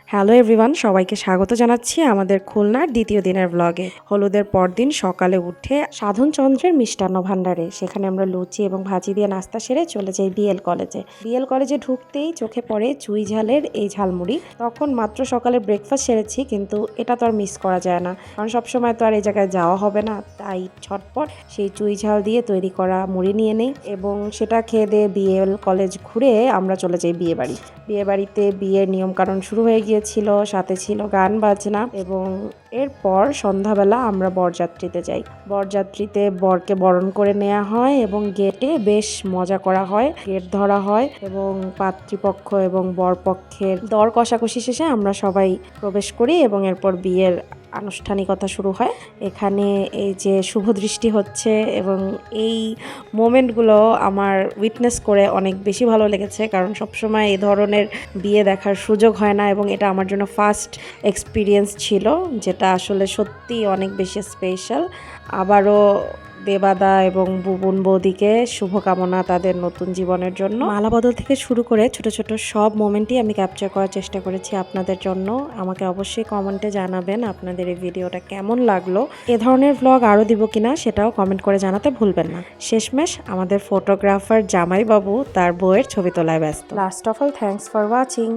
Hello everyone, সবাইকে স্বাগত জানাচ্ছি আমাদের খুলনার দ্বিতীয় দিনের ব্লগে। হলুদের পরদিন সকালে উঠে সাধন চন্দ্রের মিষ্টান্ন ভাণ্ডারে সেখানে আমরা লুচি এবং ভাজি দিয়ে নাস্তা সেরে চলে যাই বিএল কলেজে। বিএল কলেজে ঢুকতেই চোখে পড়ে চুই ঝালের এই ঝালমুড়ি। তখন মাত্র সকালে ব্রেকফাস্ট সেরেছি, কিন্তু এটা তো আর মিস করা যায় না, কারণ সবসময় তো আর এই জায়গায় যাওয়া হবে না। তাই ঝটপট সেই চুই ঝাল দিয়ে তৈরি করা মুড়ি নিয়ে নেই এবং সেটা খেয়ে দিয়ে বিএল কলেজ ঘুরে আমরা চলে যাই বিয়ে বাড়ি। বিয়ে বাড়িতে বিয়ের নিয়মকানুন শুরু হয়ে গিয়েছিল, সাথে ছিল গান বাজনা এবং এরপর সন্ধ্যাবেলা আমরা বরযাত্রীতে যাই। বরযাত্রীতে বরকে বরণ করে নেওয়া হয় এবং গেটে বেশ মজা করা হয়, গেট ধরা হয় এবং পাত্রীপক্ষ এবং বরপক্ষের দর কষাকষি শেষে আমরা সবাই প্রবেশ করি এবং এরপর বিয়ের আনুষ্ঠানিকতা শুরু হয়। এখানে এই যে শুভ দৃষ্টি হচ্ছে এবং এই মোমেন্টগুলো আমার উইটনেস করে অনেক বেশি ভালো লেগেছে, কারণ সবসময় এই ধরনের বিয়ে দেখার সুযোগ হয় না এবং এটা আমার জন্য ফার্স্ট এক্সপিরিয়েন্স ছিল, যেটা আসলে সত্যি অনেক বেশি স্পেশাল। আবারও দেবাদা এবং বুবুন বৌদিকে শুভকামনা তাদের নতুন জীবনের জন্য। মালা বদল থেকে শুরু করে ছোট ছোট সব মোমেন্টই আমি ক্যাপচার করার চেষ্টা করেছি আপনাদের জন্য। আমাকে অবশ্যই কমেন্টে জানাবেন আপনাদের এই ভিডিওটা কেমন লাগলো। এ ধরনের ভ্লগ আরও দিব কিনা সেটাও কমেন্ট করে জানাতে ভুলবেন না। শেষমেশ আমাদের ফটোগ্রাফার জামাইবাবু তার বউয়ের ছবি তোলায় ব্যস্ত। Last of all, thanks for watching.